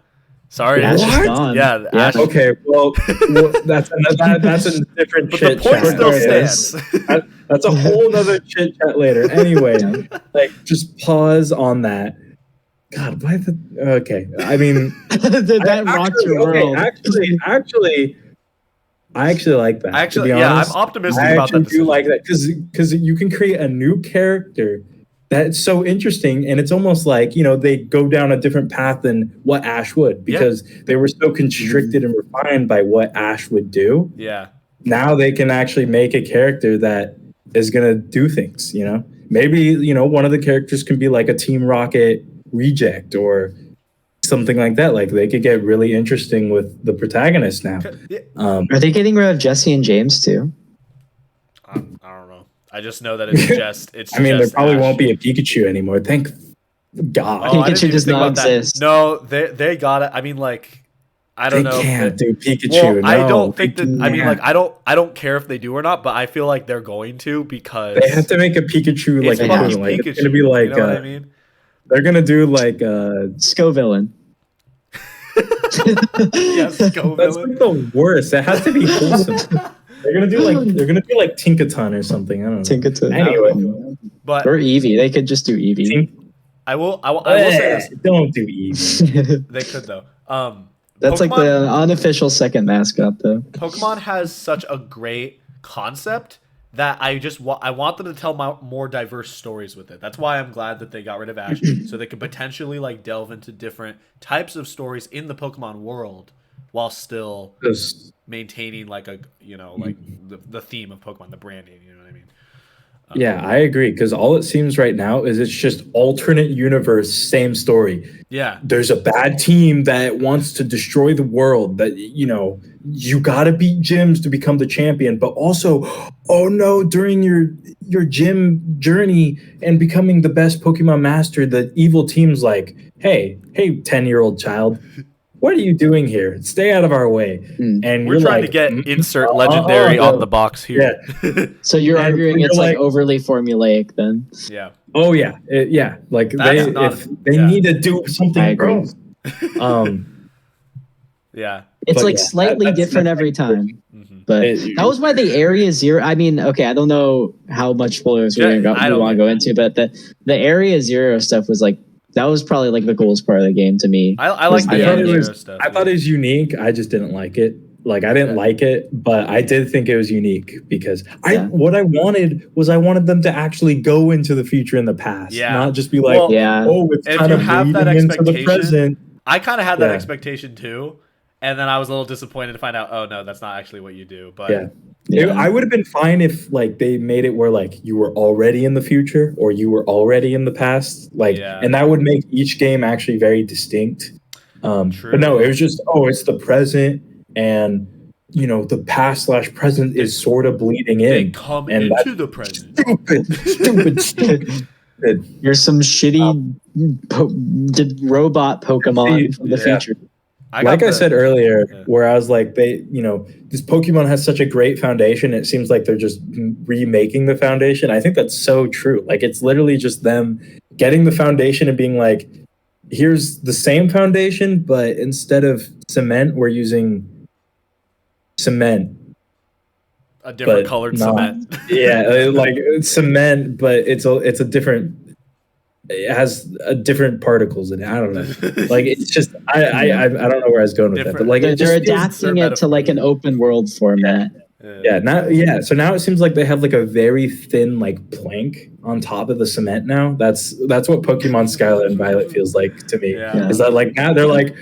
sorry. Ash is gone. Yeah. Ash. Okay. Well, that's a different But chit the point chat. still Okay. stands. That's a whole other chit chat later. Anyway, like just pause on that. God, why the? Okay, I mean that rocked your world. I actually like that. Actually, to be honest. I'm optimistic I about that. actually do decision. like that because you can create a new character that's so interesting, and it's almost like they go down a different path than what Ash would because they were so constricted and refined by what Ash would do. Yeah. Now they can actually make a character that is gonna do things. Maybe one of the characters can be like a Team Rocket reject or something like that. Like they could get really interesting with the protagonist now. Are they getting rid of Jesse and James too? I don't know. I just know that it's just. It's. I mean, just there probably Ash. won't be a Pikachu anymore. Thank God. Oh, I Pikachu didn't even does think not about that. exist. No, they got it. I mean, like, I don't know. They can't do Pikachu. Well, no, I don't think that. I mean, can't. like, I don't care if they do or not, but I feel like they're going to because They have to make a Pikachu it's like fucking like Pikachu. it's gonna be like you know what I mean? they're gonna do like Scovillain. Yes, go that's villain. like the worst. It has to be wholesome. They're gonna do like Tinkaton or something. I don't know. Tinkaton. Anyway, But Or Eevee. They could just do Eevee. I will say this. Don't do Eevee. They could though. That's like Pokemon- the unofficial second mascot, though. Pokemon has such a great concept that I want them to tell more diverse stories with it. That's why I'm glad that they got rid of Ash, so they could potentially like delve into different types of stories in the Pokemon world while still maintaining like the theme of Pokemon, the branding. You know what I mean? Yeah, I agree. Because all it seems right now is it's just alternate universe, same story. Yeah. There's a bad team that wants to destroy the world. That you got to beat gyms to become the champion. But also, oh no, during your gym journey and becoming the best Pokemon master, the evil team's like, hey, 10-year-old child, what are you doing here? Stay out of our way. And We're trying to get insert legendary on the box here. Yeah. So you're And arguing you're it's like like- overly formulaic then? Yeah. Oh yeah, yeah. Like That's not- if they yeah. need to do something. I agree. else. Yeah. It's But like yeah, slightly that's different every time. Mhm. But It- that was why the Area Zero. I mean, okay, I don't know how much spoilers Yeah, we want to go into, but the Area Zero stuff was like that was probably like the coolest part of the game to me. I like the I thought it Area was- Zero stuff. I thought it was unique. I just didn't like it. Like I didn't like it, but I did think it was unique because what I wanted them to actually go into the future and the past, Yeah. not just be like, Well, Yeah. oh, it's if kind you of have that leading into the expectation- present. I kind of had that Yeah. expectation too, and then I was a little disappointed to find out. Oh no, that's not actually what you do. But Yeah. Yeah. I would have been fine if like they made it where like you were already in the future or you were already in the past, like, Yeah. and that would make each game actually very distinct. True. But no, it was just it's the present, and the past / present is sort of bleeding they in. come and into the present. Stupid. You're some shitty robot Pokemon from the Yeah. future. Like I said earlier, Yeah. where I was like, this Pokemon has such a great foundation. It seems like they're just remaking the foundation. I think that's so true. Like, it's literally just them getting the foundation and being like, here's the same foundation, but instead of cement, we're using cement. a different but colored not- cement. Yeah, like it's cement, but it's a different. It has different particles in it. I don't know. Like it's just I don't know where I was going with that, but like They're it just feels- adapting it to like an open world format. So now it seems like they have like a very thin like plank on top of the cement now. That's what Pokemon Scarlet and Violet feels like to me. Yeah. Is that like now they're like,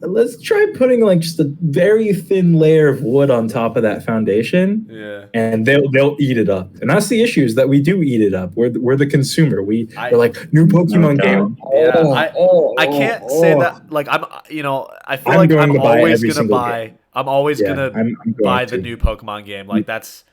let's try putting like just a very thin layer of wood on top of that foundation. Yeah. And they'll eat it up. And that's the issue, is that we do eat it up. We're the consumer. We're like, new Pokemon game. I can't say that like I feel like I'm always gonna buy the new Pokemon game. Like that's,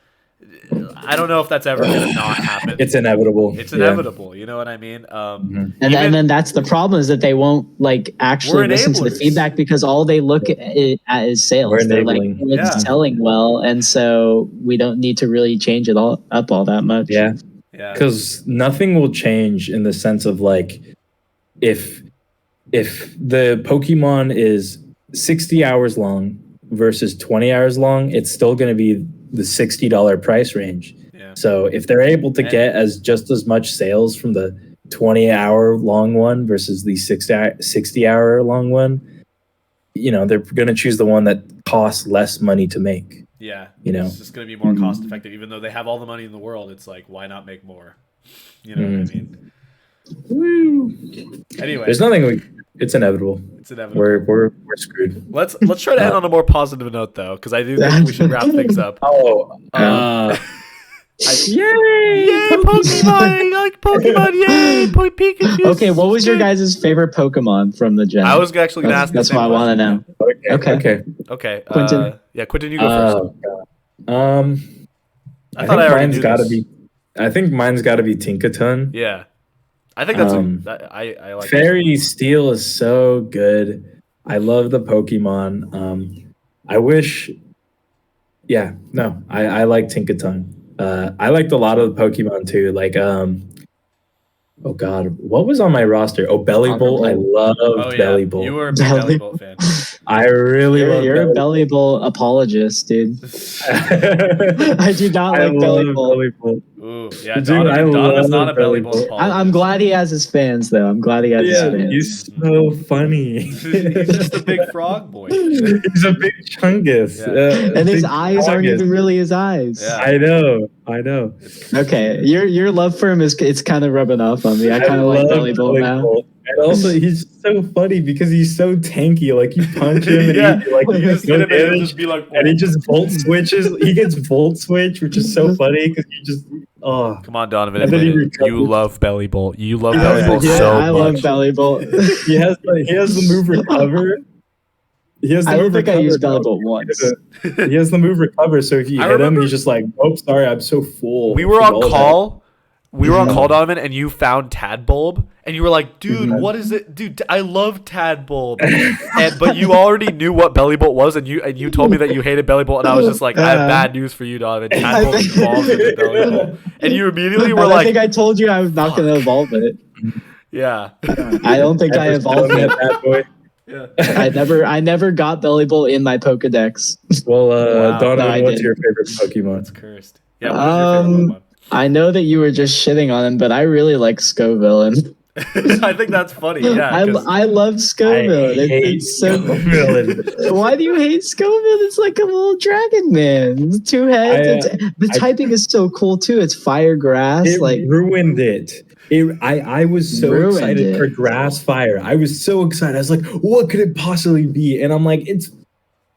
I don't know if that's ever gonna not happen. It's inevitable. It's inevitable. You know what I mean? And then that's the problem, is that they won't like actually listen to the feedback, because all they look at is sales. They're like, it's selling well, and so we don't need to really change it all that much. Yeah. Because nothing will change in the sense of like, if the Pokemon is 60 hours long versus 20 hours long, it's still going to be the $60 price range. Yeah. So if they're able to get just as much sales from the 20-hour long one versus the 60-hour long one, they're going to choose the one that costs less money to make. Yeah. It's just going to be more cost effective, even though they have all the money in the world. It's like, why not make more? You know what I mean? Woo. Anyway, there's nothing it's inevitable. It's inevitable. We're screwed. Let's try to end on a more positive note, though, because I do think we should wrap things up. Yay, Pokemon! I like Pokemon! Yay, Pikachu! Okay, what was your guys' favorite Pokemon from the gen? I was actually going to ask. That's what I want to know. Okay. Quinton. Quinton, you go first. I think mine's got to be. I think mine's got to be Tinkaton. Yeah. I think that's I like Fairy Steel is so good. I love the Pokemon. I wish I like Tinkaton. I liked a lot of the Pokemon too. Like oh god, what was on my roster? Oh, Bellybolt. I loved Bellybolt. You were a big Bellybolt fan. I really love You're a Bellybolt apologist, dude. I do not like Bellybolt. Ooh, yeah, Donovan's not a Bellybolt apologist. I'm glad he has his fans, though. I'm glad he has his fans. He's so funny. He's just a big frog boy. He's a big chungus. Yeah. And his eyes aren't even really his eyes. Yeah. I know. Okay, your love for him it's kind of rubbing off on me. I kind of like Bellybolt now. And also, he's so funny because he's so tanky. Like, you punch him and he just get him and just be like, and he just volt switches. He gets volt switch, which is so funny because he just come on, Donovan, you love Bellybolt. You love Bellybolt so much. I love Bellybolt. he has the move recover. I don't think I used Bellybolt once. He has the move recover, so if you hit him, he's just like, "Oh, sorry, I'm so full." We were on call. We were on call, Donovan, and you found Tadbulb, and you were like, "Dude, what is it, dude? I love Tadbulb," but you already knew what Bellybolt was, and you told me that you hated Bellybolt, and I was just like, "I have bad news for you, Donovan. Tadbulb evolves into Bellybolt," and you immediately were like, "I think I told you I was not going to evolve it." Yeah, I don't think I evolved it. Bad boy. Yeah. I never got Bellybolt in my Pokedex. Well, Donovan, what's your favorite Pokemon? It's cursed. Yeah, what is your favorite Pokemon? I know that you were just shitting on him, but I really like Scovillain. I think that's funny. Yeah, I love Scovillain. It's so Scovillain. Why do you hate Scovillain? It's like a little dragon man. It's 2 heads. The typing is so cool too. It's fire grass. It ruined it. I was so excited for grass fire. I was so excited. I was like, what could it possibly be? And I'm like, it's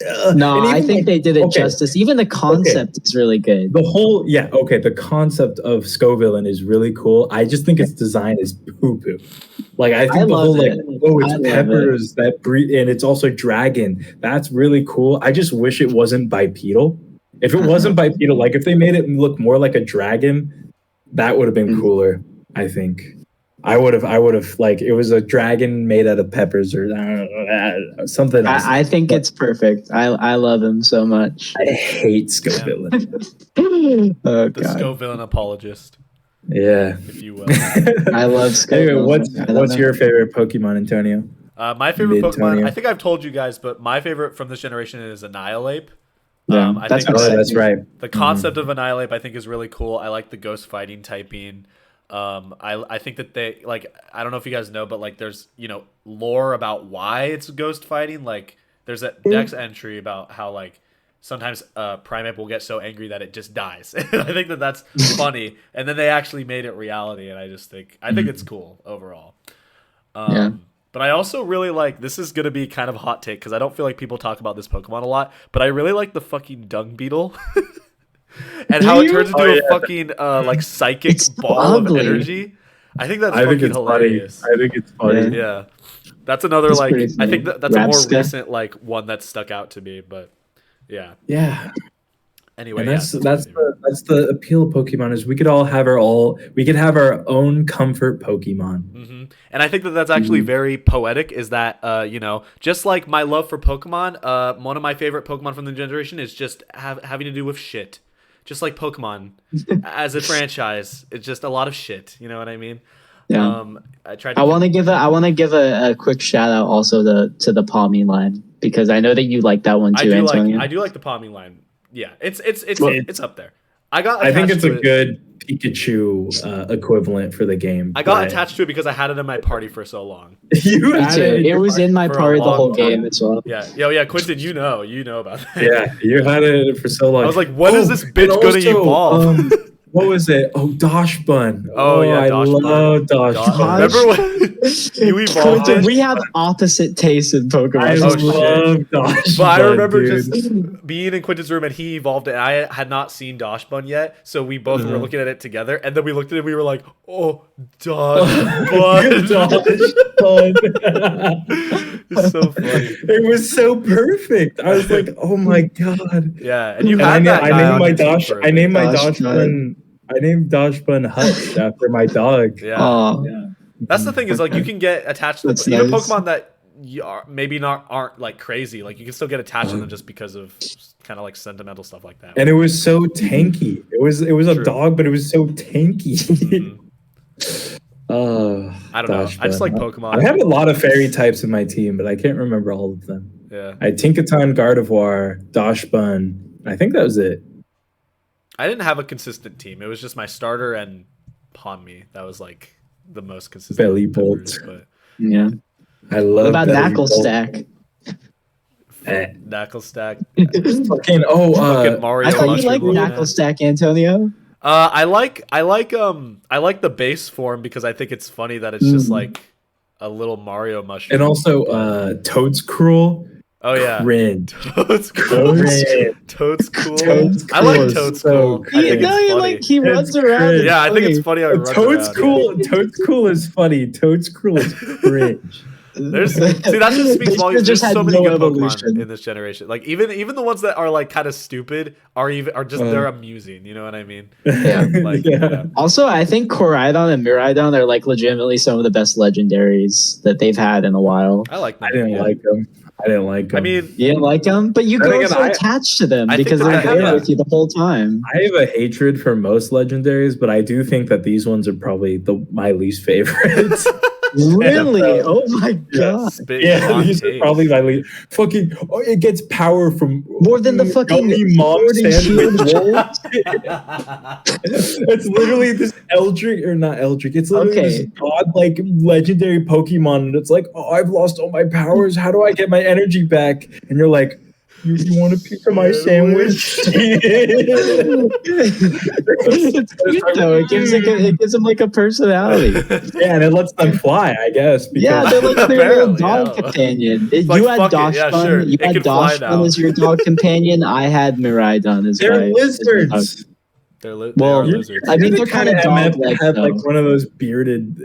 I think they did it justice. Even the concept is really good. The concept of Scovillain is really cool. I just think its design is poo-poo. Like, I think the whole it's peppers that breathe, and it's also dragon. That's really cool. I just wish it wasn't bipedal. If it wasn't bipedal, like if they made it look more like a dragon, that would have been cooler, I think. I would have like it was a dragon made out of peppers or something else. I think it's perfect. I love him so much. I hate Scovillain. The Scovillain apologist. Yeah, if you will. I love Scovillain. Anyway, what's your favorite Pokemon, Antonio? My favorite Pokemon, I think I've told you guys, but my favorite from this generation is Annihilate. Yeah, that's right. The concept of Annihilate, I think, is really cool. I like the ghost fighting typing. I think that they I don't know if you guys know, but like there's lore about why it's ghost fighting. Like there's a Dex entry about how like sometimes Primeape will get so angry that it just dies. And I think that that's funny. And then they actually made it reality, and I think it's cool overall. But I also really like, this is going to be kind of a hot take because I don't feel like people talk about this Pokemon a lot, but I really like the fucking Dung Beetle. And how it turns into a fucking like psychic ball of energy. I think that's fucking hilarious. I think it's funny. Yeah. That's another It's like, pretty I think funny. that's a more Rapska. recent like one that stuck out to me, but yeah. Yeah. Anyway, And that's the appeal of Pokemon is we could have our own comfort Pokemon. And I think that that's actually very poetic. Is that you know, just like my love for Pokemon, one of my favorite Pokemon from the generation is just having to do with shit. Just like Pokemon as a franchise, it's just a lot of shit. You know what I mean? Yeah. I want to give a quick shout out also to the Palmy line because I know that you like that one too, Antonio. I do like the Palmy line. Yeah, it's up there. I think it's a good Pikachu equivalent for the game. I got attached to it because I had it in my party for so long. It was in my party the whole game as well. Yeah, Quinton, you know about that. Yeah, you had it for so long. I was like, when is this bitch gonna evolve? What was it? Oh, Dosh Bun. Oh yeah, I love Dosh Bun. Remember when you evolved it? We have opposite tastes in Pokemon. I love Dosh Bun. But I remember dude. just being in Quinton's room and he evolved it. And I had not seen Dosh Bun yet, so we both were looking at it together. And then we looked at it and we were like, "Oh, Dosh Bun." Dosh Bun. It's so funny. It was so perfect. I was like, "Oh my god!" Yeah, and you had that. I named my Dosh Bun. I named Dosh Bun Hutch after my dog. Yeah. That's the thing is like you can get attached to even Pokemon that aren't like crazy. Like you can still get attached to them just because of kind of like sentimental stuff like that. And it was so tanky. It was a dog, but it was so tanky. I don't know. I just like Pokemon. I have a lot of fairy types in my team, but I can't remember all of them. Yeah. I had Tinkaton, Gardevoir, Dosh Bun. I think that was it. I didn't have a consistent team. It was just my starter and Ponme. That was like the most consistent. Belly Bolt. Yeah. I love. What about Knuckle Stack? Knuckle Stack. Fucking Mario. I thought you liked Knuckle Stack, Antonio. I like the base form because I think it's funny that it's just like a little Mario mushroom. And also Toad's Cruel. Oh yeah, cringe. Toad's cool. Toad's cool. I like Toad's cool. I think it's funny. Like he runs around. Yeah, I think it's funny how he runs Toad's around. cool. Toad's cool is funny. Toad's Cruel is cringe. That just speaks volumes. There's so many good Pokemon in this generation. Like even the ones that are like kind of stupid are they're amusing. You know what I mean? Yeah. Yeah. Also, I think Koraidon and Miraidon are like legitimately some of the best legendaries that they've had in a while. I like them. I didn't like them. I mean, you didn't like them, but you grow so attached to them because they're there with you the whole time. I have a hatred for most legendaries, but I do think that these ones are probably my least favorite. Really? Oh my god! Yeah, these are probably my least. Fucking, it gets power from more than the fucking mom It's literally this Eldritch or not Eldritch. It's literally this god-like legendary Pokemon, and it's like, oh, I've lost all my powers. How do I get my energy back? And you're like, you want a piece of my sandwich? It's cute though. It gives them like a personality. Yeah, and it lets them fly, I guess. Yeah, they're like their little dog companion. You had Dosh Bun. You had Dosh Bun as your dog companion. I had Miraidon as they're lizards. Lizards. I mean, they're kind of dog-like. Have like one of those bearded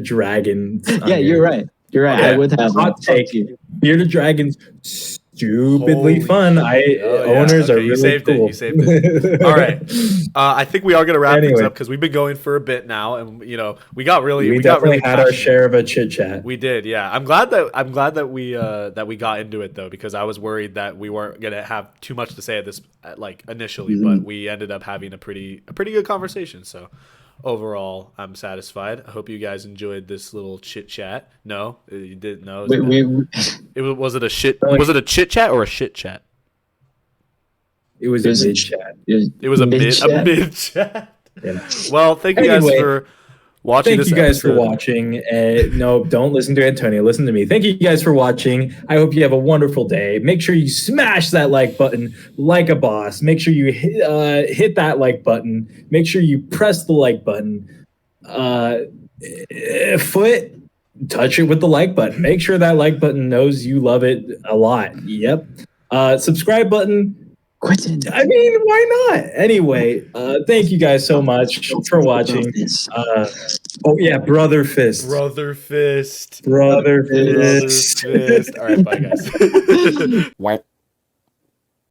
dragons. Yeah, you're right. You're right. Okay. I would have hot take. Bearded dragons. Stupidly fun. Owners are really cool. You saved it. All right. I think we are going to wrap things up because we've been going for a bit now, and we definitely had our share of a chit chat. We did, yeah. I'm glad that we got into it though, because I was worried that we weren't going to have too much to say at this initially, but we ended up having a pretty good conversation. So overall, I'm satisfied. I hope you guys enjoyed this little chit chat. No, you didn't know. Was it a chit chat or a shit chat? It was a mid chat. It was a mid chat. Yeah. Well, thank you guys for watching Thank this you guys for episode. watching. No, don't listen to Antonio. Listen to me. Thank you guys for watching. I hope you have a wonderful day. Make sure you smash that like button like a boss. Make sure you hit that like button. Make sure you press the like button. Foot, touch it with the like button. Make sure that like button knows you love it a lot. Yep. Subscribe button. Quinton. I mean, why not? Anyway, thank you guys so much for watching. Oh yeah, Brother Fist. Brother Fist. Brother Brother Fist. Fist. All right, bye guys.